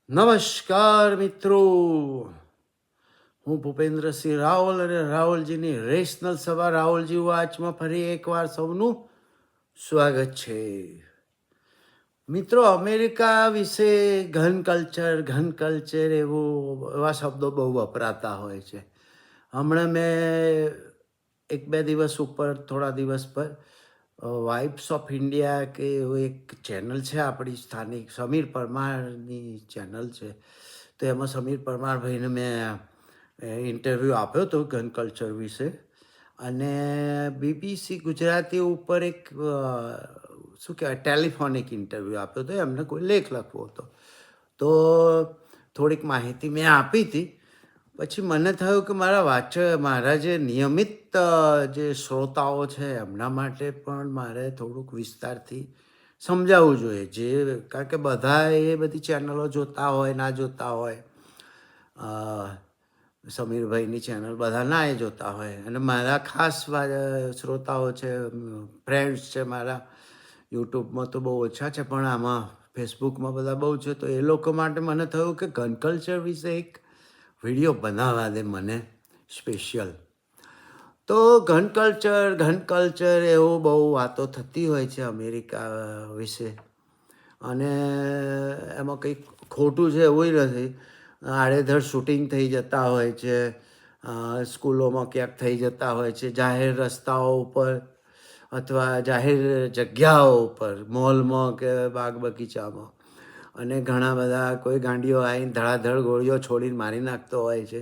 નમસ્કાર મિત્રો, હું ભૂપેન્દ્રસિંહ રાવલ અને રાવલજીની રેશનલ સભા રાવલજી વાચમાં ફરી એકવાર સૌનું સ્વાગત છે. મિત્રો, અમેરિકા વિશે ઘન કલ્ચર એવા શબ્દો બહુ વપરાતા હોય છે. હમણાં મેં એક બે દિવસ ઉપર થોડા દિવસ પર વાઇબ્સ ઓફ ઇન્ડિયા કે એવું એક ચેનલ છે આપણી સ્થાનિક, સમીર પરમારની ચેનલ છે. તો એમાં સમીર પરમારભાઈને મેં ઇન્ટરવ્યૂ આપ્યો હતો ગન કલ્ચર વિશે. અને બીબીસી ગુજરાતી ઉપર એક શું કહેવાય ટેલિફોનિક ઇન્ટરવ્યૂ આપ્યો હતો. એમને કોઈ લેખ લખવો હતો, તો થોડીક માહિતી મેં આપી હતી. પછી મને થયું કે મારા જે નિયમિત જે શ્રોતાઓ છે એમના માટે પણ મારે થોડુંક વિસ્તારથી સમજાવવું જોઈએ. કારણ કે બધા એ બધી ચેનલો જોતા હોય ના જોતા હોય, સમીરભાઈની ચેનલ બધા ના એ જોતા હોય. અને મારા ખાસ શ્રોતાઓ છે, ફ્રેન્ડ્સ છે મારા, યુટ્યુબમાં તો બહુ ઓછા છે પણ આમાં ફેસબુકમાં બધા બહુ છે. તો એ લોકો માટે મને થયું કે ગન કલ્ચર વિશે એક વિડીયો બનાવવા દે મને સ્પેશિયલ. તો ઘન કલ્ચર એવું બહુ વાતો થતી હોય છે અમેરિકા વિશે. અને એમાં કંઈક ખોટું છે એવું નથી. આડેધડ શૂટિંગ થઈ જતા હોય છે, સ્કૂલોમાં ક્યાંક થઈ જતા હોય છે, જાહેર રસ્તાઓ ઉપર અથવા જાહેર જગ્યાઓ ઉપર, મોલમાં કે બાગ બગીચામાં. અને ઘણા બધા કોઈ ગાંડીઓ આવીને ધડાધડ ગોળીઓ છોડીને મારી નાખતો હોય છે.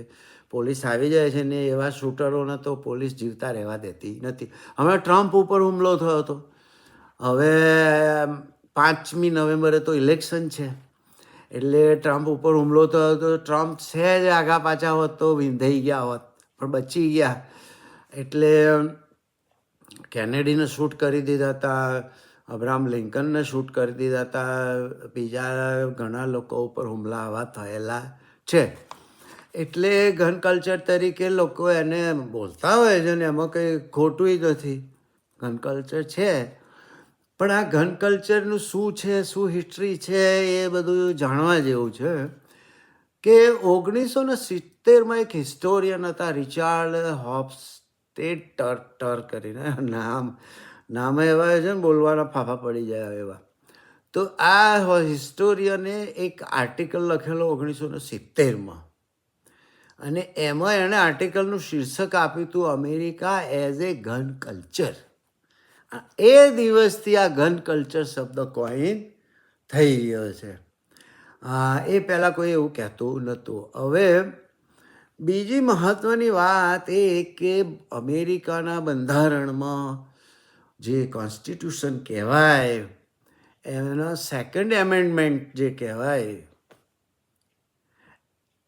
પોલીસ આવી જાય છે ને એવા શૂટરોને તો પોલીસ જીવતા રહેવા દેતી નથી. હમણાં ટ્રમ્પ ઉપર હુમલો થયો હતો. હવે 5મી નવેમ્બરે તો ઇલેક્શન છે, એટલે ટ્રમ્પ ઉપર હુમલો થયો હતો. ટ્રમ્પ સહેજ આગા પાછા હોત તો વિંધાઈ ગયા હોત, પણ બચી ગયા. એટલે કેનેડીને શૂટ કરી દીધા હતા, અબ્રાહમ લિંકનને શૂટ કરી દીધા હતા, બીજા ઘણા લોકો ઉપર હુમલા આવા થયેલા છે. એટલે ગન કલ્ચર તરીકે લોકો એને બોલતા હોય છે ને એમાં કંઈ ખોટું નથી. ગન કલ્ચર છે, પણ આ ગન કલ્ચરનું શું છે, શું હિસ્ટ્રી છે, એ બધું જાણવા જેવું છે. કે 1970માં એક હિસ્ટોરિયન હતા, રિચાર્ડ હોફસ્ટેટર કરીને નામ એવા છે ને બોલવાના ફાફા પડી જાય એવા. તો આ હિસ્ટોરિયને એક આર્ટિકલ લખેલો 1970માં, અને એમાં એણે આર્ટિકલનું શીર્ષક આપ્યું હતું America as a gun culture. એ દિવસથી આ ગન કલ્ચર શબ્દ કોઈન થઈ ગયો છે. એ પહેલાં કોઈ એવું કહેતું નહોતું. હવે બીજી મહત્ત્વની વાત એ કે અમેરિકાના બંધારણમાં જે કોન્સ્ટિટ્યુશન કહેવાય, એના સેકન્ડ એમેન્ડમેન્ટ જે કહેવાય,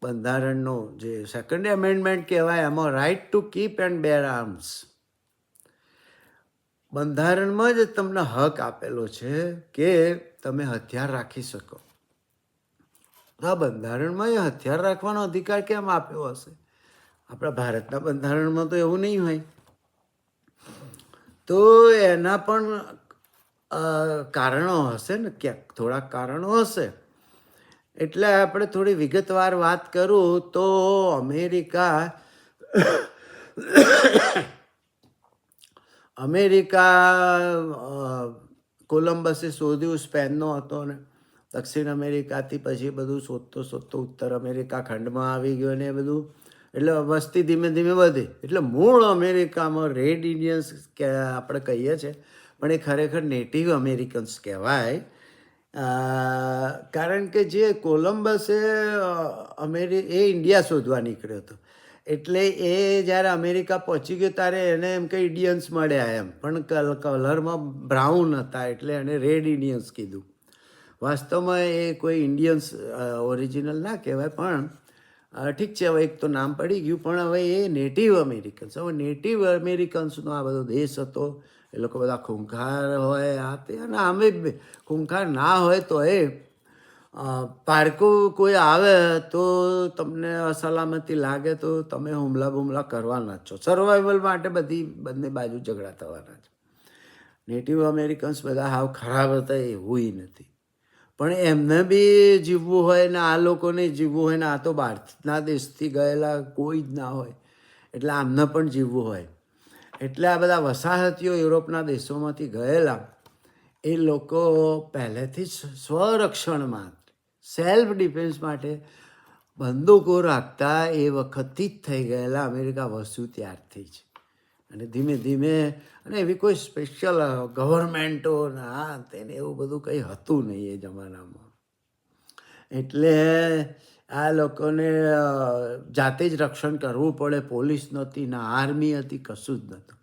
બંધારણનો જે સેકન્ડ એમેન્ડમેન્ટ કહેવાય, એમાં right to keep and bear arms, બંધારણમાં જ તમને હક આપેલો છે કે તમે હથિયાર રાખી શકો. આ બંધારણમાં એ હથિયાર રાખવાનો અધિકાર કેમ આપ્યો હશે? આપણા ભારતના બંધારણમાં તો એવું નહીં હોય. તો એના પણ કારણો હશે ને, ક્યાંક થોડાક કારણો હશે. એટલે આપણે થોડી વિગતવાર વાત કરું તો અમેરિકા કોલમ્બસે શોધ્યું, સ્પેનનો હતો ને દક્ષિણ અમેરિકાથી પછી બધું શોધતો ઉત્તર અમેરિકા ખંડમાં આવી ગયો ને એ બધું. એટલે વસ્તી ધીમે ધીમે વધી. એટલે મૂળ અમેરિકામાં રેડ ઇન્ડિયન્સ કે આપણે કહીએ છીએ, પણ એ ખરેખર નેટિવ અમેરિકન્સ કહેવાય. કારણ કે જે કોલમ્બસે એ ઇન્ડિયા શોધવા નીકળ્યો હતો. એટલે એ જ્યારે અમેરિકા પહોંચી ગયો ત્યારે એને એમ કે ઇન્ડિયન્સ મળ્યા એમ, પણ કલરમાં બ્રાઉન હતા એટલે એને રેડ ઇન્ડિયન્સ કીધું. વાસ્તવમાં એ કોઈ ઇન્ડિયન્સ ઓરિજિનલ ના કહેવાય, પણ ઠીક છે, હવે એક તો નામ પડી ગયું. પણ હવે એ નેટિવ અમેરિકન્સ, હવે નેટિવ અમેરિકન્સનો આ બધો દેશ હતો. એ લોકો બધા ખૂંખાર હોય, આ તે, અને આમે ખૂંખાર ના હોય તો એ પારકું કોઈ આવે તો તમને અસલામતી લાગે તો તમે હુમલા કરવાના જ છો. સર્વાઈવલ માટે બંને બાજુ ઝઘડા થવાના છે. નેટિવ અમેરિકન્સ બધા હાવ ખરાબ હતા એવું નથી, પણ એમને બી જીવવું હોય ને આ લોકોને જીવવું હોય ને આ તો બહારના દેશથી ગયેલા કોઈ જ ના હોય, એટલે આમને પણ જીવવું હોય. એટલે આ બધા વસાહતીઓ યુરોપના દેશોમાંથી ગયેલા એ લોકો પહેલેથી જ સ્વરક્ષણમાં, સેલ્ફ ડિફેન્સ માટે બંદૂકો રાખતા એ વખતથી જ થઈ ગયેલા અમેરિકા વસ્યું ત્યારથી જ. અને ધીમે ધીમે, અને એવી કોઈ સ્પેશિયલ ગવર્મેન્ટો ના તેને એવું બધું કંઈ હતું નહીં એ જમાનામાં. એટલે આ લોકોને જાતે જ રક્ષણ કરવું પડે. પોલીસ નહોતી, ના આર્મી હતી, કશું જ નહોતું.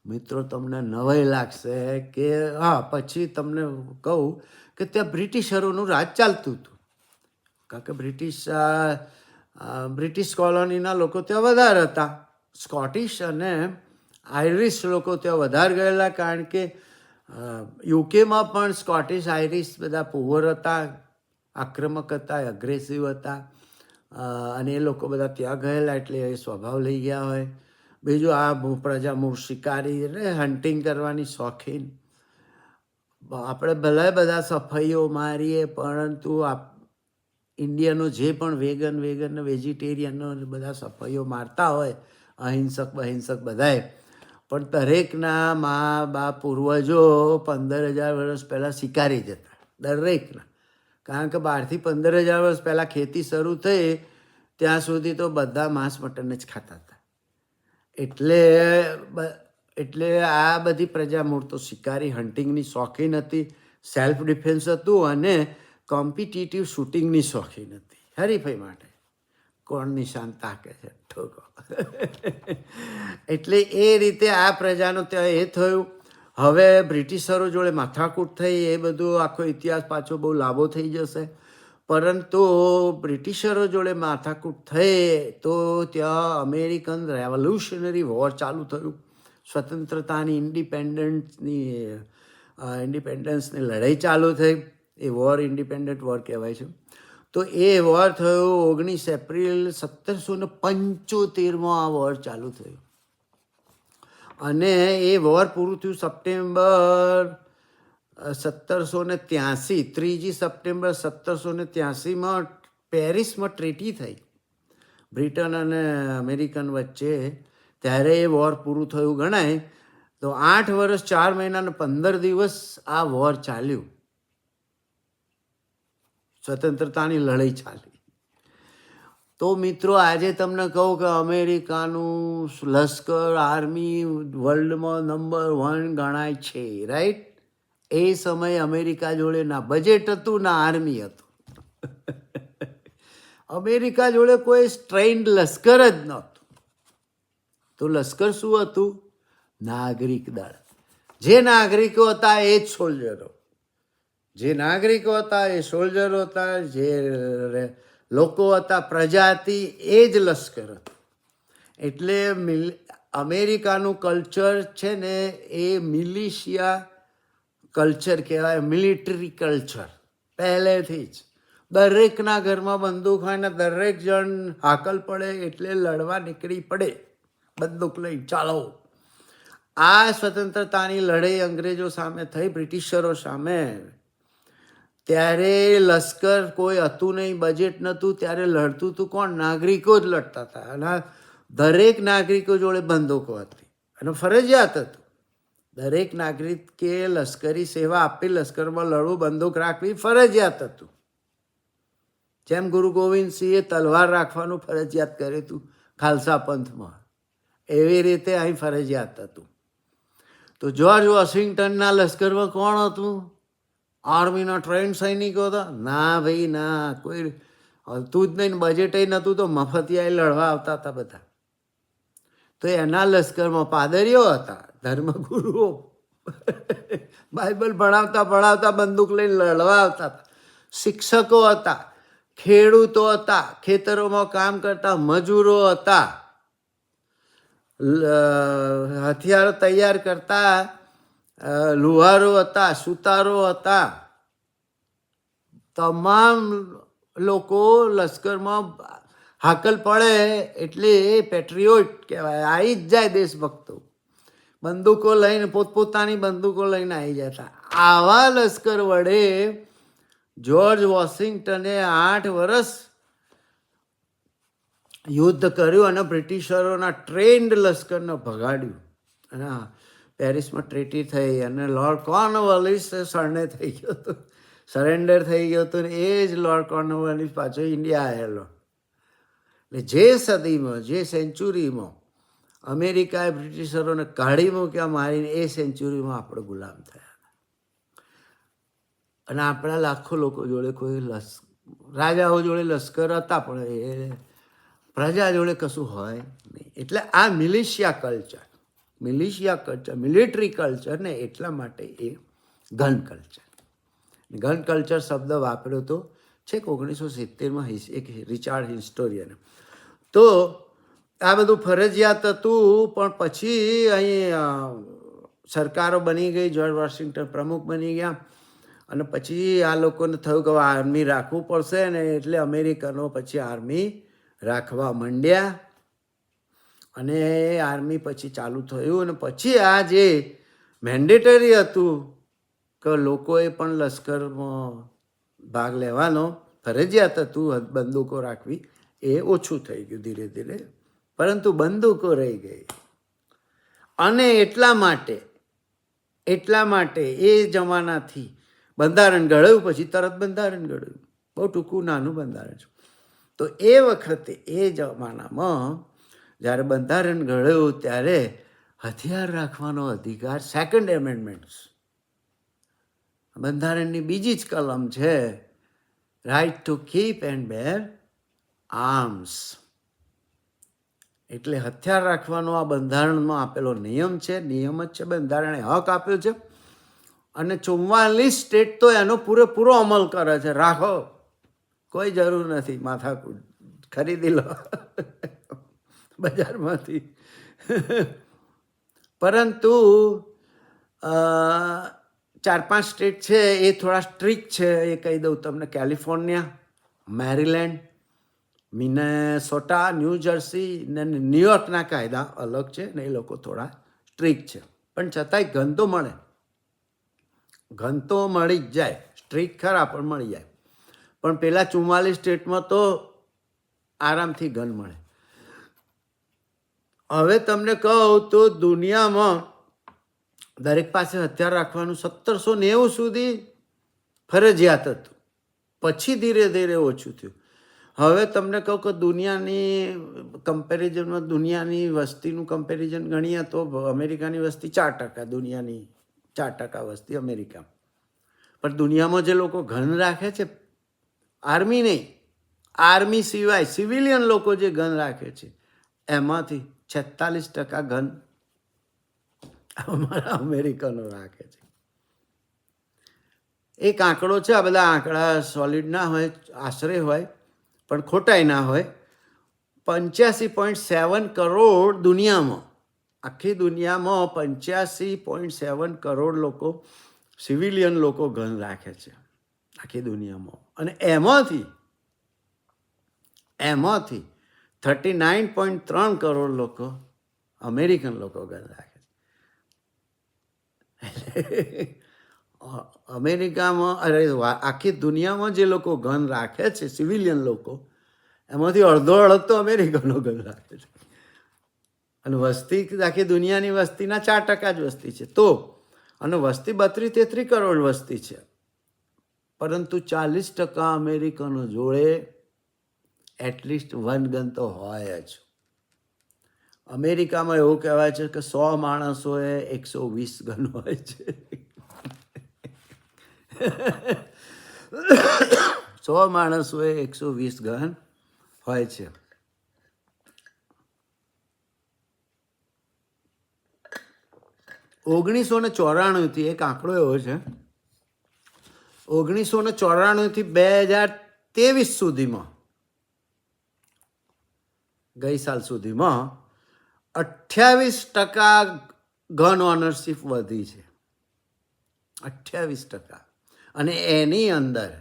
મિત્રો તમને નવાઈ લાગશે કે હા, પછી તમને કહું કે ત્યાં બ્રિટિશરોનું રાજ ચાલતું હતું. કારણ કે બ્રિટિશ કોલોનીના લોકો ત્યાં વધારે હતા. સ્કોટિશ અને આયરિશ લોકો ત્યાં વધારે ગયેલા, કારણ કે યુકેમાં પણ સ્કોટિશ આયરિશ બધા પુઅર હતા, આક્રમક હતા, અગ્રેસિવ હતા, અને એ લોકો બધા ત્યાં ગયેલા એટલે એ સ્વભાવ લઈ ગયા હોય. બીજું આ પ્રજા મૂળ શિકારી એટલે હન્ટિંગ કરવાની શોખીન. આપણે ભલે બધા સફાઈઓ મારીએ, પરંતુ ઇન્ડિયનો જે પણ વેગન ને વેજીટેરિયનો બધા સફાઈઓ મારતા હોય, અહિંસક બહિંસક બધાએ, પણ દરેકના મા બાપ પૂર્વજો 15,000 વર્ષ પહેલાં શિકારી જ હતા, દરેકના. કારણ કે 12થી 15,000 વર્ષ પહેલાં ખેતી શરૂ થઈ ત્યાં સુધી તો બધા માંસ મટન જ ખાતા હતા. એટલે આ બધી પ્રજા મૂળ તો શિકારી, હન્ટિંગની શોખીન હતી, સેલ્ફ ડિફેન્સ હતું, અને કોમ્પિટિટિવ શૂટિંગની શોખીન હતી, હરીફાઈ માટે કોણ નિશાન તાકે છે ઠોકો. એટલે એ રીતે આ પ્રજાનું ત્યાં એ થયું. હવે બ્રિટિશરો જોડે માથાકૂટ થઈ, એ બધું આખો ઇતિહાસ પાછો બહુ લાંબો થઈ જશે. પરંતુ બ્રિટિશરો જોડે માથાકૂટ થઈ તો ત્યાં અમેરિકન રેવોલ્યુશનરી વોર ચાલુ થયું. સ્વતંત્રતાની ઇન્ડિપેન્ડન્સની લડાઈ ચાલુ થઈ. એ વોર ઇન્ડિપેન્ડન્ટ વોર કહેવાય છે. તો એ વોર થયો 19 એપ્રિલ 1775 આ વોર ચાલુ થયું. અને એ વોર પૂરું થયું સપ્ટેમ્બર 1783, 3 સપ્ટેમ્બર 1783 પેરિસમાં ટ્રીટી થઈ બ્રિટન અને અમેરિકન વચ્ચે. ત્યારે એ વોર પૂરું થયું ગણાય. તો 8 વર્ષ 4 મહિના અને 15 દિવસ આ વોર ચાલ્યું, સ્વતંત્રતાની લડાઈ ચાલી. તો મિત્રો આજે તમને કહું કે અમેરિકાનું લશ્કર, આર્મી વર્લ્ડમાં નંબર 1 ગણાય છે, રાઈટ. એ સમયે અમેરિકા જોડે ના બજેટ હતું, ના આર્મી હતું. અમેરિકા જોડે કોઈ ટ્રેન્ડ લશ્કર જ નહોતું. તો લશ્કર શું હતું? નાગરિક દળ. જે નાગરિકો હતા એ જ સોલ્જરો, જે નાગરિકો હતા એ સોલ્જરો હતા, જે લોકો હતા, પ્રજા હતી, એ જ લશ્કર હતું. એટલે અમેરિકાનું કલ્ચર છે ને એ મિલિશિયા કલ્ચર કહેવાય, મિલિટરી કલ્ચર પહેલેથી જ. દરેકના ઘરમાં બંદૂક હોય ને દરેક જણ હાકલ પડે એટલે લડવા નીકળી પડે, બંદૂક લઈ ચાલો. આ સ્વતંત્રતાની લડાઈ અંગ્રેજો સામે થઈ, બ્રિટિશરો સામે. ત્યારે લશ્કર કોઈ હતું નહીં, બજેટ નહોતું. ત્યારે લડતું હતું કોણ? નાગરિકો જ લડતા હતા. અને દરેક નાગરિકો જોડે બંદૂકો હતી અને ફરજિયાત હતું. દરેક નાગરિકે લશ્કરી સેવા આપી, લશ્કરમાં લડવું, બંદૂક રાખવી ફરજિયાત હતું. જેમ ગુરુ ગોવિંદસિંહે તલવાર રાખવાનું ફરજિયાત કર્યું હતું ખાલસા પંથમાં, એવી રીતે અહીં ફરજિયાત હતું. તો જ્યોર્જ વોશિંગ્ટનના લશ્કરમાં કોણ હતું? આર્મીના ટ્રેન્ડ સૈનિકો હતા? ના ભાઈ ના, કોઈ હતું જ નહીં. બજેટય નહોતું તો મફતિયા લડવા આવતા હતા બધા. તો એના લશ્કરમાં પાદરીઓ હતા, ધર્મગુરુઓ, બાઇબલ ભણાવતા બંદૂક લઈને લડવા આવતા હતા. શિક્ષકો હતા, ખેડૂતો હતા, ખેતરોમાં કામ કરતા મજૂરો હતા, હથિયારો તૈયાર કરતા લુહારો હતા, સુતારો હતા. તમામ લોકો લશ્કરમાં હાકલ પડે એટલે એ પેટ્રિયોટ કહેવાય, આવી જ જાય દેશભક્તો. બંદૂકો લઈને, પોતપોતાની બંદૂકો લઈને આવી જતા. આવા લશ્કર વડે જ્યોર્જ વોશિંગ્ટને 8 વર્ષ યુદ્ધ કર્યું અને બ્રિટિશરોના ટ્રેન્ડ લશ્કરને ભગાડ્યું. અને પેરિસમાં ટ્રીટી થઈ અને લોર્ડ કોર્નવાલિસ શરણે થઈ ગયો હતો, સરેન્ડર થઈ ગયો હતો. ને એ જ લોર્ડ કોર્નવાલિસ પાછો ઇન્ડિયા આવેલો. એટલે જે સદીમાં, જે સેન્ચુરીમાં અમેરિકાએ બ્રિટિશરોને કાઢી મૂક્યા મારીને, એ સેન્ચુરીમાં આપણે ગુલામ થયા. અને આપણા લાખો લોકો જોડે કોઈ રાજાઓ જોડે લશ્કર હતા, પણ એ પ્રજા જોડે કશું હોય નહીં. એટલે આ મિલિશિયા કલ્ચર, મિલિટરી કલ્ચર ને એટલા માટે એ ગન કલ્ચર. ગન કલ્ચર શબ્દ વાપર્યો તો છેક 1970માં એક રિચાર્ડ હિસ્ટોરિયને. તો આ બધું ફરજિયાત હતું, પણ પછી અહીં સરકારો બની ગઈ, જ્યોર્જ વોશિંગ્ટન પ્રમુખ બની ગયા, અને પછી આ લોકોને થયું કે આર્મી રાખવું પડશે ને, એટલે અમેરિકનો પછી આર્મી રાખવા માંડ્યા. અને આર્મી પછી ચાલુ થયું. અને પછી આ જે મેન્ડેટરી હતું કે લોકોએ પણ લશ્કરમાં ભાગ લેવાનો ફરજિયાત હતું, બંદૂકો રાખવી, એ ઓછું થઈ ગયું ધીરે ધીરે. પરંતુ બંદૂકો રહી ગઈ. અને એટલા માટે એ જમાનાથી બંધારણ ઘડ્યું. પછી તરત બંધારણ ઘડ્યું, બહુ ટૂંકું નાનું બંધારણ છે. તો એ વખતે, એ જમાનામાં જ્યારે બંધારણ ઘડ્યું ત્યારે હથિયાર રાખવાનો અધિકાર, સેકન્ડ એમેન્ડમેન્ટ બંધારણની બીજી જ કલમ છે, right to keep and bear arms. એટલે હથિયાર રાખવાનો આ બંધારણમાં આપેલો નિયમ છે, નિયમ જ છે. બંધારણે હક આપ્યો છે. અને 44 સ્ટેટ તો એનો પૂરેપૂરો અમલ કરે છે. રાખો, કોઈ જરૂર નથી માથાકૂટ, ખરીદી લો બજારમાંથી. પરંતુ 4-5 સ્ટેટ છે એ થોડા સ્ટ્રિક્ટ છે. એ કહી દઉં તમને: California, Maryland, Minnesota, new jersey ને ન્યુયોર્કના કાયદા અલગ છે ને, એ લોકો થોડા સ્ટ્રિક્ટ છે. પણ છતાંય ગન તો મળે, ગન તો મળી જ જાય. સ્ટ્રિક્ટ ખરા પણ મળી જાય. પણ પેલા 44 સ્ટેટમાં તો આરામથી ગન મળે. હવે તમને કહું તો દુનિયામાં દરેક પાસે હથિયાર રાખવાનું 1790 સુધી ફરજિયાત હતું. પછી ધીરે ધીરે ઓછું થયું. હવે તમને કહું કે દુનિયાની કમ્પેરિઝનમાં, દુનિયાની વસ્તીનું કમ્પેરિઝન ગણીએ તો અમેરિકાની વસ્તી 4%, દુનિયાની 4% વસ્તી અમેરિકા. પણ દુનિયામાં જે લોકો ગન રાખે છે, આર્મી નહીં, આર્મી સિવાય સિવિલિયન લોકો જે ગન રાખે છે, એમાંથી 46% ગન અમારા અમેરિકનો રાખે છે. એક આંકડો છે, આ બધા આંકડા સોલિડ ના હોય, આશરે હોય, પણ ખોટાઈ ના હોય. 85.7 કરોડ દુનિયામાં, આખી દુનિયામાં 85.7 કરોડ લોકો, સિવિલિયન લોકો ગન રાખે છે આખી દુનિયામાં. અને એમાંથી 39.3 કરોડ લોકો, અમેરિકન લોકો ગન રાખે છે. અમેરિકામાં, આખી દુનિયામાં જે લોકો ગન રાખે છે, સિવિલિયન લોકો, એમાંથી અડધો તો અમેરિકનો ગન રાખે છે. અને વસ્તી આખી દુનિયાની વસ્તીના 4% જ વસ્તી છે. તો અને વસ્તી 32-33 કરોડ વસ્તી છે. પરંતુ 40% અમેરિકનો જોડે એટલીસ્ટ 1 ગન તો હોય જ. અમેરિકામાં એવું કહેવાય છે કે 100 માણસોએ 120 ગન હોય છે. 100 માણસોએ 120 ગન હોય છે. $1994 એક આંકડો એવો છે, 1994 2023 સુધીમાં, ગઈ સાલ સુધીમાં 28% ગન ઓનરશિપ વધી છે. 28%. અને એની અંદર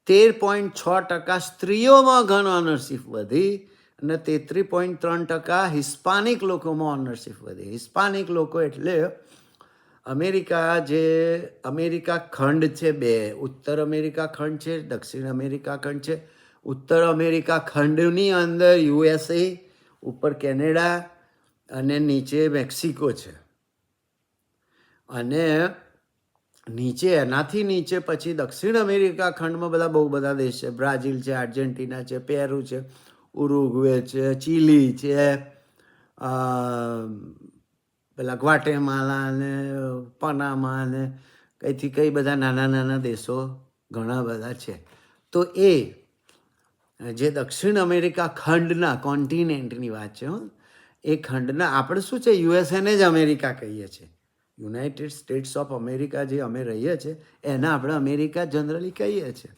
13.6% સ્ત્રીઓમાં ગન ઓનરશિપ વધી અને 33.3% હિસ્પાનિક લોકોમાં ઓનરશિપ વધી. હિસ્પાનિક લોકો એટલે અમેરિકા ખંડ છે બે, ઉત્તર અમેરિકા ખંડ છે, દક્ષિણ અમેરિકા ખંડ છે. ઉત્તર અમેરિકા ખંડની અંદર USA, ઉપર કેનેડા અને નીચે મેક્સિકો છે. અને નીચે એનાથી નીચે પછી દક્ષિણ અમેરિકા ખંડમાં બહુ બધા દેશ છે. બ્રાઝિલ છે, આર્જેન્ટિના છે, પેરુ છે, ઉરુગ્વે છે, ચીલી છે, પેલા ગ્વાટેમાલા ને પનામા ને કઈથી કઈ બધા નાના નાના દેશો ઘણા બધા છે. તો એ જે દક્ષિણ અમેરિકા ખંડના કોન્ટિનેન્ટની વાત છે. એ ખંડના આપણે શું છે યુએસએને જ અમેરિકા કહીએ છીએ. યુનાઇટેડ સ્ટેટ્સ ઓફ અમેરિકા જે અમે રહીએ છીએ એને આપણે અમેરિકા જનરલી કહીએ છીએ.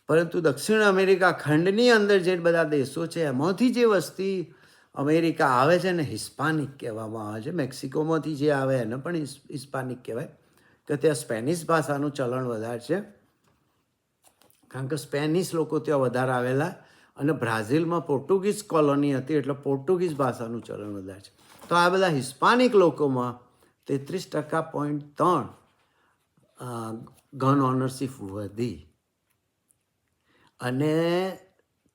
પરંતુ દક્ષિણ અમેરિકા ખંડની અંદર જે બધા દેશો છે એમાંથી જે વસ્તી અમેરિકા આવે છે ને હિસ્પાનિક કહેવામાં આવે છે. મેક્સિકોમાંથી જે આવે એને પણ હિસ્પાનિક કહેવાય, કે ત્યાં સ્પેનિશ ભાષાનું ચલણ વધારે છે, કારણ કે સ્પેનિશ લોકો ત્યાં વધારે આવેલા, અને બ્રાઝિલમાં પોર્ટુગીઝ કોલોની હતી એટલે પોર્ટુગીઝ ભાષાનું ચલણ વધારે છે. તો આ બધા હિસ્પાનિક લોકોમાં 33.3% ગન ઓનરશીપ વધી. અને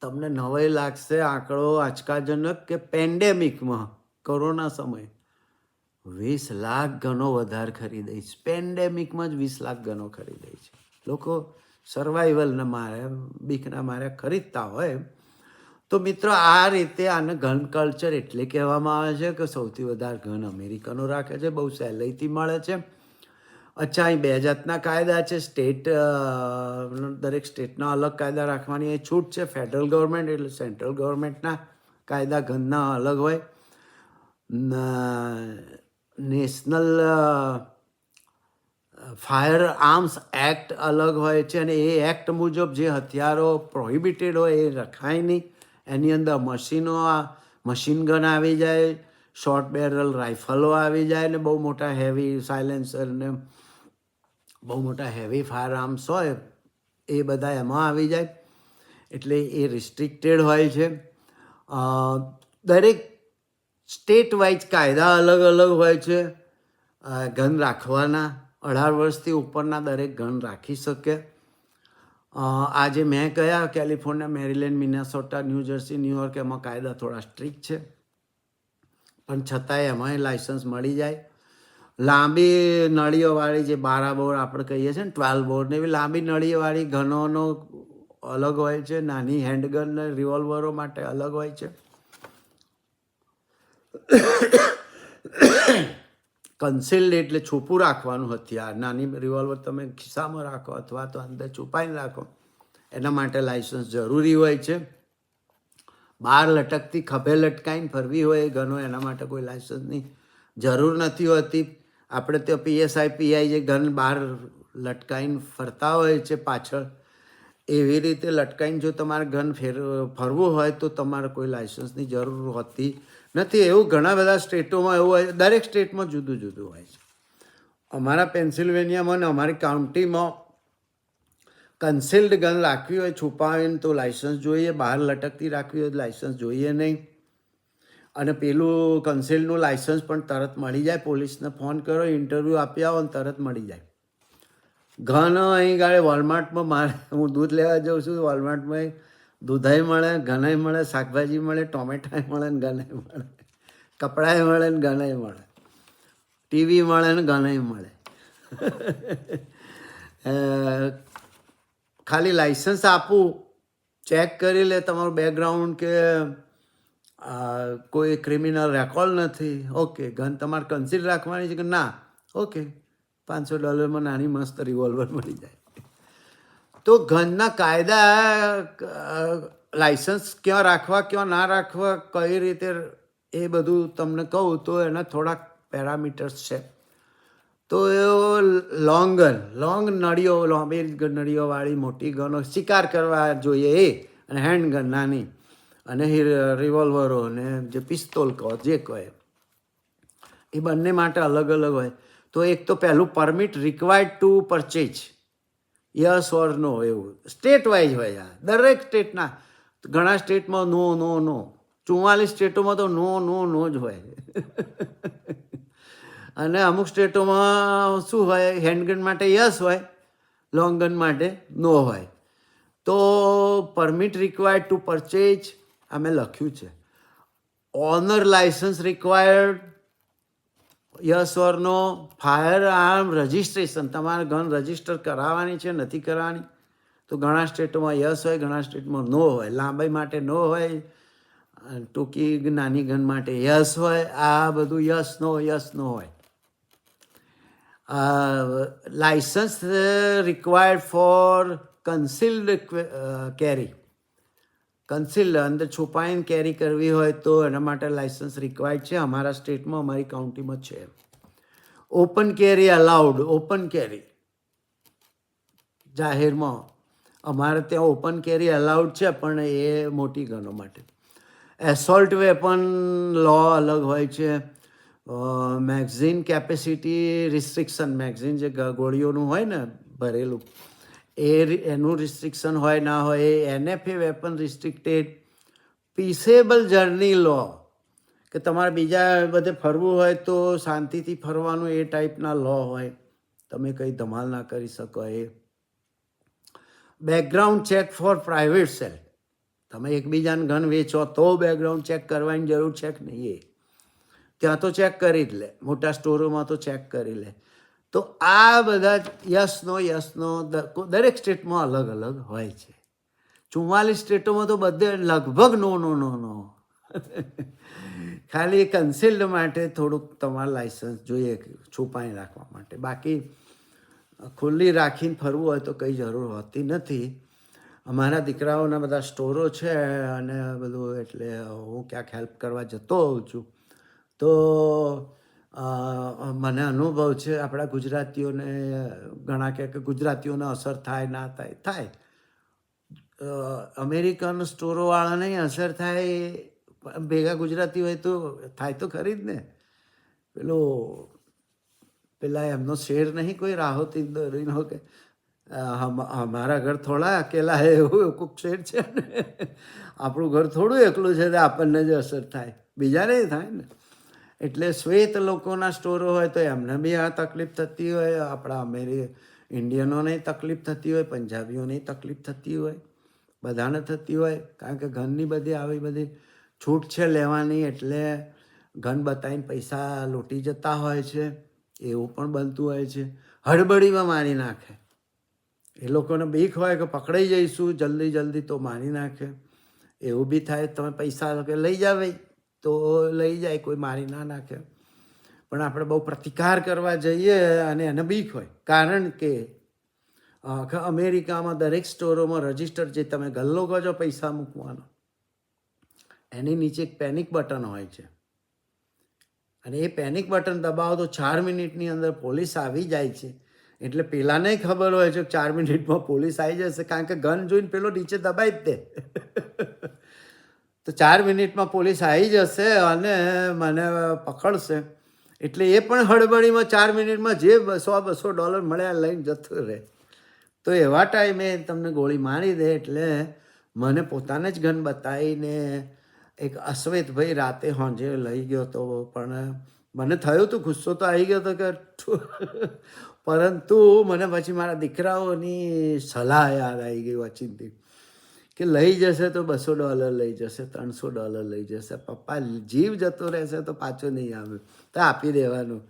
તમને નવાઈ લાગશે આંકડો આંચકાજનક કે પેન્ડેમિકમાં કોરોના સમય 20 લાખ ગનો વધારે ખરીદાઈ છે. પેન્ડેમિકમાં જ 20 લાખ ગનો ખરીદાઈ છે. લોકો સર્વાઈવલને મારે બીકના મારે ખરીદતા હોય. તો મિત્રો આ રીતે આને ગન કલ્ચર એટલે કહેવામાં આવે છે કે સૌથી વધારે ગન અમેરિકનો રાખે છે, બહુ સહેલાઈથી મળે છે. અચ્છા, અહીં 2 જાતના કાયદા છે. દરેક સ્ટેટના અલગ કાયદા રાખવાની એ છૂટ છે. ફેડરલ ગવર્મેન્ટ એટલે સેન્ટ્રલ ગવર્મેન્ટના કાયદા ગનના અલગ હોય. નેશનલ ફાયર આર્મ્સ એક્ટ અલગ હોય છે, અને એ એક્ટ મુજબ જે હથિયારો પ્રોહિબિટેડ હોય એ રખાય નહીં. એની અંદર મશીન ગન આવી જાય, શોર્ટ બેરલ રાઇફલો આવી જાય, ને બહુ મોટા હેવી સાયલેન્સર ને બહુ મોટા હેવી ફાયર આર્મ્સ હોય એ બધા એમાં આવી જાય. એટલે એ રિસ્ટ્રિક્ટેડ હોય છે. દરેક સ્ટેટ વાઇઝ કાયદા અલગ અલગ હોય છે ગન રાખવાના. 18 વર્ષથી ઉપરના દરેક ગન રાખી શકે. આજે મેં કહ્યા California, Maryland, Minnesota, New Jersey, New York, એમાં કાયદા થોડા સ્ટ્રિક્ટ છે, પણ છતાંય એમાંય લાઇસન્સ મળી જાય. લાંબી નળીઓવાળી જે 12 બોર આપણે કહીએ છીએ ને 12 બોર ને એવી લાંબી નળીઓવાળી ગનોનો અલગ હોય છે. નાની હેન્ડગન ને રિવોલ્વરો માટે અલગ હોય છે. કન્સીલ્ડ એટલે છુપું રાખવાનું હથિયાર. નાની રિવોલ્વર તમે ખિસ્સામાં રાખો અથવા તો અંદર છુપાઈને રાખો, એના માટે લાઇસન્સ જરૂરી હોય છે. બહાર લટકતી ખભે લટકાઈને ફરવી હોય એ ગનો, એના માટે કોઈ લાઇસન્સની જરૂર નથી હોતી. આપણે તો PSI PI જે ગન બહાર લટકાઈને ફરતા હોય છે પાછળ, એવી રીતે લટકાઈને જો તમારે ગન ફરવું હોય તો તમારે કોઈ લાઇસન્સની જરૂર હોતી નથી. એવું ઘણા બધા સ્ટેટોમાં એવું હોય. દરેક સ્ટેટમાં જુદું જુદું હોય છે. અમારા પેન્સિલ્વેનિયામાં ને અમારી કાઉન્ટીમાં કન્સીલ્ડ ગન રાખવી હોય છુપાવીને તો લાઇસન્સ જોઈએ. બહાર લટકતી રાખવી હોય તો લાઇસન્સ જોઈએ નહીં. અને પેલું કન્સીલ્ડનું લાઇસન્સ પણ તરત મળી જાય. પોલીસને ફોન કરો, ઇન્ટરવ્યૂ આપી આવો ને તરત મળી જાય. ઘન અહીં ગાળે વોલમાર્ટમાં હું દૂધ લેવા જાઉં છું, વોલમાર્ટમાં દૂધાઈ મળે, ઘનાઈ મળે, શાકભાજી મળે, ટોમેટાઈ મળે ને ઘનાઈ મળે, કપડાએ મળે ને ઘનાઈ મળે, ટીવી મળે ને ઘનાઈ મળે. ખાલી લાઇસન્સ આપવું, ચેક કરી લે તમારું બેકગ્રાઉન્ડ કે કોઈ ક્રિમિનલ રેકોર્ડ નથી, ઓકે. ગન તમારે કન્સીલ રાખવાની છે કે ના, ઓકે, $500 નાની મસ્ત રિવોલ્વર મળી જાય. તો ગનના કાયદા, લાઇસન્સ ક્યાં રાખવા ક્યાં ના રાખવા, કઈ રીતે, એ બધું તમને કહું તો એના થોડાક પેરામીટર્સ છે. તો લોંગ નળીઓ, લાંબી નળીઓવાળી મોટી ગનો શિકાર કરવા જોઈએ એ, અને હેન્ડગન નાની, અને રિવોલ્વરો ને જે પિસ્તોલ કહો જે કહો એ બંને માટે અલગ અલગ હોય. તો એક તો પહેલું permit required to purchase, yes or no, એવું સ્ટેટ વાઇઝ હોય. દરેક સ્ટેટના, ઘણા સ્ટેટમાં નો નો નો, 44 સ્ટેટોમાં તો નો નો નો જ હોય. અને અમુક સ્ટેટોમાં શું હોય, હેન્ડગન માટે યસ હોય, લોંગ ગન માટે નો હોય. તો પરમિટ રિક્વાયર્ડ ટુ પરચેજ અમે લખ્યું છે. Owner licence required, yes or no. Firearm registration, તમારે ગન રજિસ્ટર કરાવવાની છે નથી કરાવવાની. તો ઘણા સ્ટેટોમાં યસ હોય, ઘણા સ્ટેટમાં નો હોય. લાંબાઈ માટે નો હોય, ટૂંકી નાની ગન માટે યસ હોય. આ બધું યસ નો હોય. લાઇસન્સ રિક્વાયર્ડ ફોર કન્સીલ્ડ કેરી, કન્સીલ્ડ અંદર છુપાઈને કેરી કરવી હોય તો એના માટે લાઇસન્સ રિક્વાયર્ડ છે. અમારા સ્ટેટમાં, અમારી કાઉન્ટીમાં છે. ઓપન કેરી અલાઉડ, ઓપન કેરી જાહેરમાં અમારે ત્યાં ઓપન કેરી અલાઉડ છે, પણ એ મોટી ગનો માટે. એસોલ્ટ વેપન લો અલગ હોય છે. મેગઝીન કેપેસિટી રિસ્ટ્રિક્શન, મેગઝીન જે ગોળીઓનું હોય ને ભરેલું, એનું રિસ્ટ્રિક્શન હોય ના હોય. NFA weapon restricted. Peaceable journey law, કે તમારે બીજા બધે ફરવું હોય તો શાંતિથી ફરવાનું, એ ટાઈપના લો હોય. તમે કંઈ ધમાલ ના કરી શકો એ. Background check for private sale, તમે એકબીજાને ગન વેચો તો બેકગ્રાઉન્ડ ચેક કરવાની જરૂર છે કે નહીં, એ ત્યાં તો ચેક કરી જ લે. મોટા સ્ટોરોમાં તો ચેક કરી લે. તો આ બધા યસનો દરેક સ્ટેટમાં અલગ અલગ હોય છે. 44 સ્ટેટોમાં તો બધે લગભગ નો. ખાલી કન્સિલ્ડ માટે થોડુંક તમારે લાઇસન્સ જોઈએ છુપાઈ રાખવા માટે. બાકી ખુલ્લી રાખીને ફરવું હોય તો કંઈ જરૂર હોતી નથી. અમારા દીકરાઓના બધા સ્ટોરો છે અને બધું, એટલે હું ક્યાંક હેલ્પ કરવા જતો હોઉં છું. તો મને અનુભવ છે. આપણા ગુજરાતીઓને ઘણા કહે કે ગુજરાતીઓને અસર થાય ના થાય. અમેરિકન સ્ટોરોવાળાને અસર થાય, ભેગા ગુજરાતી હોય તો થાય તો ખરી જ ને. પેલા એમનો શેર નહીં કોઈ રાહત ઇન્દોરીનો કે હમારા ઘર થોડા અકેલા હે, એવું કોઈક શેર છે ને. આપણું ઘર થોડું એકલું છે તો આપણને જ અસર થાય, બીજાને થાય ને. એટલે શ્વેત લોકોના સ્ટોરો હોય તો એમને બી આ તકલીફ થતી હોય. આપણા ઇન્ડિયનોને તકલીફ થતી હોય, પંજાબીઓને તકલીફ થતી હોય, બધાને થતી હોય. કારણ કે ઘરની બધી આવી બધી છૂટ છે લેવાની, એટલે ઘન બતાવીને પૈસા લૂંટી જતા હોય છે. એવું પણ બનતું હોય છે. હડબડીમાં મારી નાખે. એ લોકોને બીક હોય કે પકડાઈ જઈશું જલ્દી તો મારી નાખે. એવું બી થાય. તમે પૈસા લઈ જાવ તો લઈ જાય, કોઈ મારી ના નાખે. પણ આપણે બહુ પ્રતિકાર કરવા જઈએ અને એને બીક હોય. કારણ કે અમેરિકામાં દરેક સ્ટોરોમાં રજિસ્ટર, જે તમે ગલ્લો કહો છો પૈસા મૂકવાનો, એની નીચે એક પેનિક બટન હોય છે. અને એ પેનિક બટન દબાવો તો 4 મિનિટની અંદર પોલીસ આવી જાય છે. એટલે પેલાને ખબર હોય છે કે 4 મિનિટમાં પોલીસ આવી જશે, કારણ કે ગન જોઈને પેલો નીચે દબાઈ જ દે. તો 4 મિનિટમાં પોલીસ આવી જશે અને મને પકડશે. એટલે એ પણ હડબડીમાં 4 મિનિટમાં જે $100-200 મળ્યા લઈને જતું રહે. તો એવા ટાઈમે તમને ગોળી મારી દે. એટલે મને પોતાને જ ગન બતાવીને એક અશ્વેતભાઈ રાતે હોંજે લઈ ગયો હતો. પણ મને થયું હતું, ગુસ્સો તો આવી ગયો હતો કે પરંતુ મને પછી મારા દીકરાઓની સલાહ યાદ આવી ગઈ ઓચિંતી, કે લઈ જશે તો $200 લઈ જશે, $300 લઈ જશે. પપ્પા જીવ જતો રહેશે તો પાછો નહીં આવે, તો આપી દેવાનું.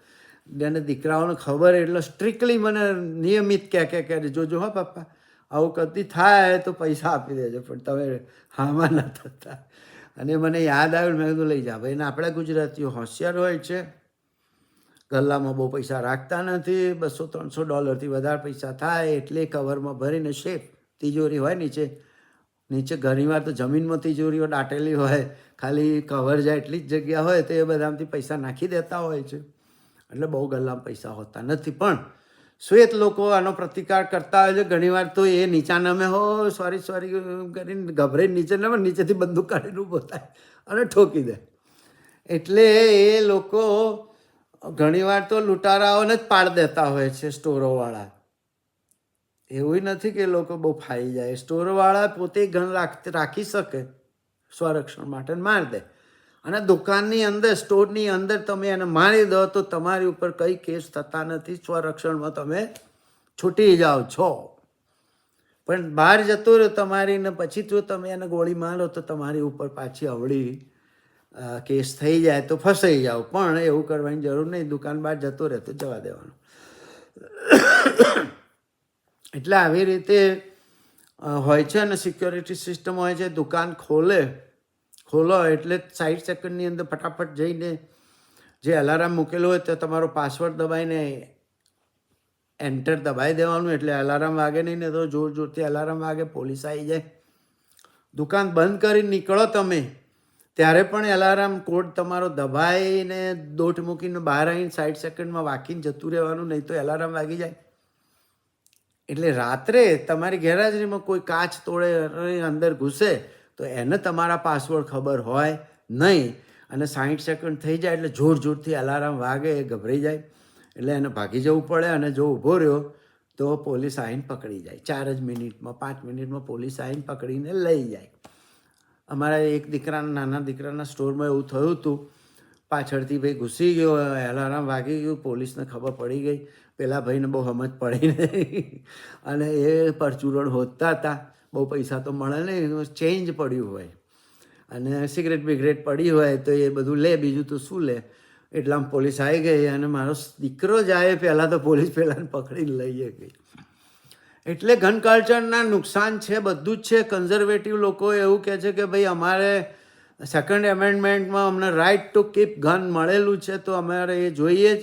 અને દીકરાઓને ખબર, એટલે સ્ટ્રિક્ટલી મને નિયમિત કે જોજો હા પપ્પા, આવું કદી થાય તો પૈસા આપી દેજો, પણ તમે હામાં ના થતા. અને મને યાદ આવ્યું, મેં કીધું લઈ જા ભાઈ. ને આપણા ગુજરાતીઓ હોશિયાર હોય છે, ગલ્લામાં બહુ પૈસા રાખતા નથી. $200-300 વધારે પૈસા થાય એટલે કવરમાં ભરીને શેફ તિજોરી હોય નીચે ઘણીવાર તો જમીનમાં તિજોરીઓ દાટેલી હોય, ખાલી કવર જાય એટલી જ જગ્યા હોય, તો એ બધામાંથી પૈસા નાખી દેતા હોય છે. એટલે બહુ ગલ્લામાં પૈસા હોતા નથી. પણ શ્વેત લોકો આનો પ્રતિકાર કરતા હોય છે. ઘણીવાર તો એ નીચા નમે હો સોરી કરીને ગભરાઈને નીચે નમે, નીચેથી બંદૂક કાઢીને ઊભો થાય અને ઠોકી દે. એટલે એ લોકો ઘણીવાર તો લૂંટારાઓને જ પાડ દેતા હોય છે સ્ટોરોવાળા. એવું નથી કે લોકો બહુ ફાઈ જાય. સ્ટોરવાળા પોતે ગન રાખી શકે સ્વરક્ષણ માટે, માર દે. અને દુકાનની અંદર સ્ટોરની અંદર તમે એને મારી દો તો તમારી ઉપર કંઈ કેસ થતા નથી, સ્વરક્ષણમાં તમે છૂટી જાઓ છો. પણ બહાર જતો રહ્યો તમારી ને પછી જો તમે એને ગોળી મારો તો તમારી ઉપર પાછી અવળી કેસ થઈ જાય તો ફસાઈ જાઓ. પણ એવું કરવાની જરૂર નહીં, દુકાન બહાર જતો રહે તો જવા દેવાનું. એટલે આવી રીતે હોય છે. અને સિક્યોરિટી સિસ્ટમ હોય છે. દુકાન ખોલો એટલે 60 સેકન્ડની અંદર ફટાફટ જઈને જે અલાર્મ મૂકેલો હોય તો તમારો પાસવર્ડ દબાઈને એન્ટર દબાવી દેવાનું, એટલે અલાર્મ વાગે નહીં. ને તો જોર જોરથી અલાર્મ વાગે, પોલીસ આવી જાય. દુકાન બંધ કરી નીકળો તમે ત્યારે પણ અલાર્મ કોડ તમારો દબાઈને દોટ મૂકીને બહાર આવીને 60 સેકન્ડમાં વાંકીને જતું રહેવાનું, નહીં તો અલાર્મ વાગી જાય. એટલે રાત્રે તમારી ગેરહાજરીમાં કોઈ કાચ તોડે અંદર ઘૂસે તો એને તમારા પાસવર્ડ ખબર હોય નહીં, અને 60 સેકન્ડ થઈ જાય એટલે જોર જોરથી અલાર્મ વાગે, એ ગભરાઈ જાય, એટલે એને ભાગી જવું પડે. અને જો ઊભો રહ્યો તો પોલીસ આવીને પકડી જાય. 4 જ મિનિટમાં, 5 મિનિટમાં પોલીસ આવીને પકડીને લઈ જાય. અમારા એક નાના દીકરાના સ્ટોરમાં એવું થયું હતું. પાછળથી ભાઈ ઘૂસી ગયો, અલાર્મ વાગી ગયું, પોલીસને ખબર પડી ગઈ. પેલા ભાઈને બહુ સમજ પડી નહીં, અને એ પરચુરણ હોતતા હતા. બહુ પૈસા તો મળે નહીં, ચેન્જ પડ્યું હોય અને સિગરેટ બિગરેટ પડી હોય તો એ બધું લે, બીજું તો શું લે. એટલામાં પોલીસ આવી ગઈ અને મારો દીકરો જાય પહેલાં તો પોલીસ પહેલાં પકડીને લઈ ગઈ. એટલે ગન કલ્ચરના નુકસાન છે, બધું જ છે. કન્ઝર્વેટિવ લોકો એવું કહે છે કે ભાઈ અમારે સેકન્ડ એમેન્ડમેન્ટમાં અમને રાઇટ ટુ કીપ ગન મળેલું છે તો અમારે એ જોઈએ જ.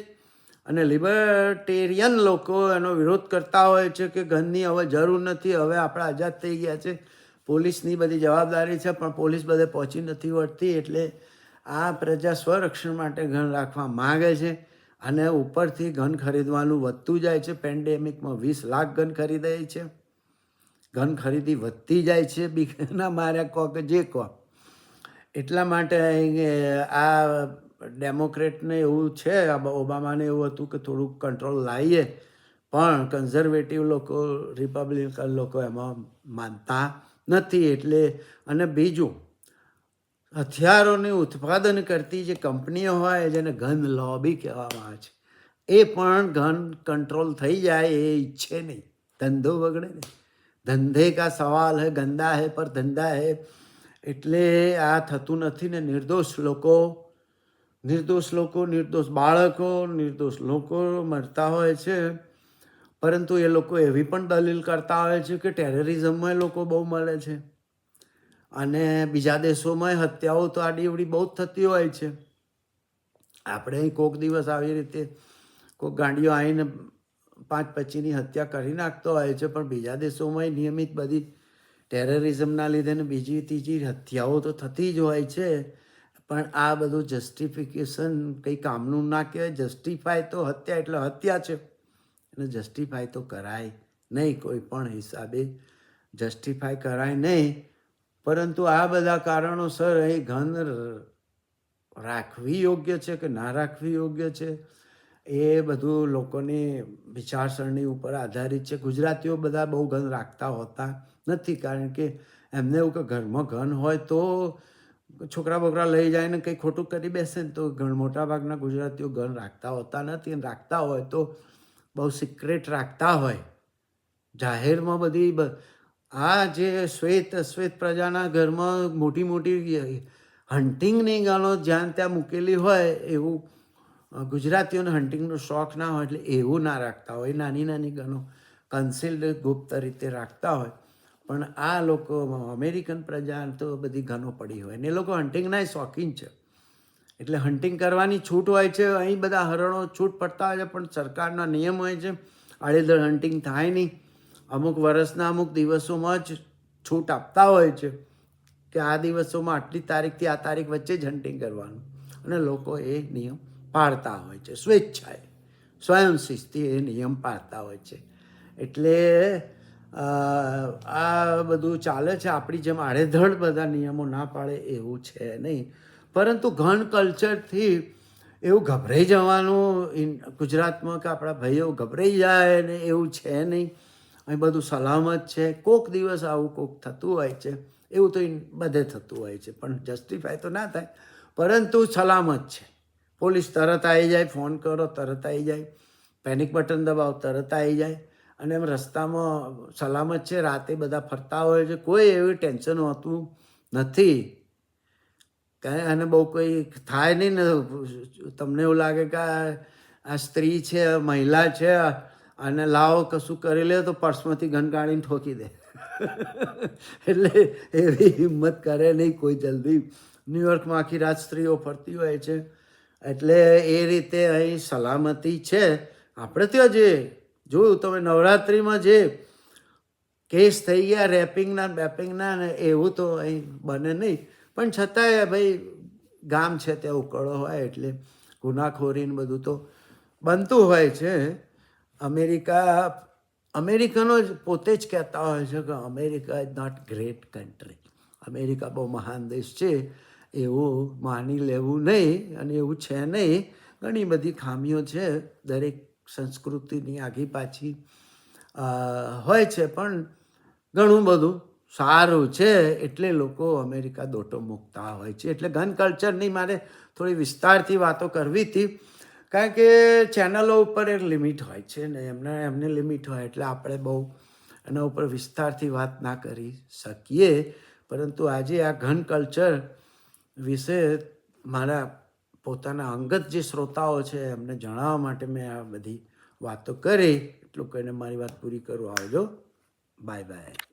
અને લિબર્ટેરિયન લોકો એનો વિરોધ કરતા હોય છે કે ગનની હવે જરૂર નથી, હવે આપણે આઝાદ થઈ ગયા છે, પોલીસની બધી જવાબદારી છે. પણ પોલીસ બધે પહોંચી નથી વળતી, એટલે આ પ્રજા સ્વરક્ષણ માટે ગન રાખવા માગે છે. અને ઉપરથી ગન ખરીદવાનું વધતું જાય છે. પેન્ડેમિકમાં 20 લાખ ગન ખરીદાય છે. ગન ખરીદી વધતી જાય છે, બીના માર્યા કહો કે જે કહો. એટલા માટે આ ડેમોક્રેટને એવું છે, ઓબામાને એવું હતું કે થોડુંક કંટ્રોલ લાવીએ, પણ કન્ઝર્વેટિવ લોકો, રિપબ્લિકન લોકો એમાં માનતા નથી. એટલે અને બીજું, હથિયારોનું ઉત્પાદન કરતી જે કંપનીઓ હોય જેને ગન લોબી કહેવામાં આવે છે, એ પણ ગન કંટ્રોલ થઈ જાય એ ઈચ્છે નહીં, ધંધો બગડે નહીં. ધંધે કા સવાલ હે, ગંદા હે પર ધંધા હે. એટલે આ થતું નથી ને નિર્દોષ બાળકો, નિર્દોષ લોકો મરતા હોય છે. પરંતુ એ લોકો એવી પણ દલીલ કરતા હોય છે કે ટેરરિઝમમાં લોકો બહુ મળે છે અને બીજા દેશોમાં હત્યાઓ તો આડીઅવડી બહુ જ થતી હોય છે. આપણે અહીં કોઈક દિવસ આવી રીતે કોઈક ગાંડીઓ આવીને 5-25ની હત્યા કરી નાખતો હોય છે, પણ બીજા દેશોમાં નિયમિત બધી ટેરરિઝમના લીધે ને બીજી ત્રીજી હત્યાઓ તો થતી જ હોય છે. પણ આ બધું જસ્ટિફિકેશન કંઈ કામનું ના કહેવાય. જસ્ટિફાય તો હત્યા એટલે હત્યા છે, અને જસ્ટિફાય તો કરાય નહીં, કોઈ પણ હિસાબે જસ્ટિફાય કરાય નહીં. પરંતુ આ બધા કારણોસર એ ગન રાખવી યોગ્ય છે કે ના રાખવી યોગ્ય છે, એ બધું લોકોની વિચારસરણી ઉપર આધારિત છે. ગુજરાતીઓ બધા બહુ ગન રાખતા હોતા નથી, કારણ કે એમને એવું કે ઘરમાં ગન હોય તો છોકરા બોકરા લઈ જાય ને કંઈ ખોટું કરી બેસે ને, તો મોટાભાગના ગુજરાતીઓ ગન રાખતા હોતા નથી. અને રાખતા હોય તો બહુ સિક્રેટ રાખતા હોય. જાહેરમાં બધી આ જે શ્વેત પ્રજાના ઘરમાં મોટી હન્ટિંગની ગનો જ્યાં ત્યાં મૂકેલી હોય, એવું ગુજરાતીઓને હન્ટિંગનો શોખ ના હોય એટલે એવું ના રાખતા હોય. નાની ગનો કન્સીલ્ડ ગુપ્ત રીતે રાખતા હોય. પણ આ લોકો અમેરિકન પ્રજા તો બધી ગનો પડી હોય ને એ લોકો હન્ટિંગના શોખીન છે, એટલે હન્ટિંગ કરવાની છૂટ હોય છે. અહીં બધા હરણો છૂટ પડતા હોય છે, પણ સરકારના નિયમ હોય છે, આડેધડ હન્ટિંગ થાય નહીં. અમુક વર્ષના અમુક દિવસોમાં જ છૂટ આપતા હોય છે કે આ દિવસોમાં આટલી તારીખથી આ તારીખ વચ્ચે જ હન્ટિંગ કરવાનું, અને લોકો એ નિયમ પાળતા હોય છે. સ્વેચ્છાએ, સ્વયંશિસ્તથી એ નિયમ પાળતા હોય છે. એટલે આ બધું ચાલે છે. આપણી જેમ આડેધડ બધા નિયમો ના પાડે એવું છે નહીં. પરંતુ ગન કલ્ચરથી એવું ગભરાઈ જવાનું ગુજરાતમાં કે આપણા ભાઈઓ ગભરાઈ જાય ને એવું છે નહીં. અહીં બધું સલામત છે. કોઈક દિવસ આવું કોઈક થતું હોય છે, એવું તો બધે થતું હોય છે, પણ જસ્ટિફાય તો ના થાય. પરંતુ સલામત છે. પોલીસ તરત આવી જાય, ફોન કરો તરત આવી જાય, પેનિક બટન દબાવો તરત આવી જાય, અને એમ રસ્તામાં સલામત છે. રાતે બધા ફરતા હોય છે, કોઈ એવી ટેન્શન હોતું નથી. કાંઈ અને બહુ કોઈ થાય નહીં ને તમને એવું લાગે કે આ સ્ત્રી છે, મહિલા છે, અને લાવો કશું કરી લે તો પર્સમાંથી ગન કાઢીને ઠોકી દે. એટલે એવી હિંમત કરે નહીં કોઈ જલ્દી. ન્યુયોર્કમાં આખી રાત સ્ત્રીઓ ફરતી હોય છે. એટલે એ રીતે અહીં સલામતી છે. આપણે ત્યાં જે જોયું તમે નવરાત્રિમાં જે કેસ થઈ ગયા રેપિંગના બેપિંગના ને એવું તો અહીં બને નહીં, પણ છતાંય ભાઈ ગામ છે ત્યાં ઉકળો હોય એટલે ગુનાખોરી ને બધું તો બનતું હોય છે. અમેરિકનો જ પોતે જ કહેતા હોય છે કે America is not great country, America બહુ મહાન દેશ છે એવું માની લેવું નહીં, અને એવું છે નહીં. ઘણી બધી ખામીઓ છે, દરેક સંસ્કૃતિની આગી પાછી હોય છે, પણ ઘણું બધું સારું છે. એટલે લોકો અમેરિકા દોટો મૂકતા હોય છે. એટલે ગન કલ્ચરની મારે થોડી વિસ્તારથી વાતો કરવી હતી, કારણ કે ચેનલો ઉપર એક લિમિટ હોય છે ને એમને લિમિટ હોય એટલે આપણે બહુ એના ઉપર વિસ્તારથી વાત ના કરી શકીએ. પરંતુ આજે આ ગન કલ્ચર વિશે મારા પોતાના અંગત જે શ્રોતાઓ છે એમને જણાવવા માટે મેં આ બધી વાતો કરી. એટલું કહીને મારી વાત પૂરી કરું. આવજો, બાય બાય.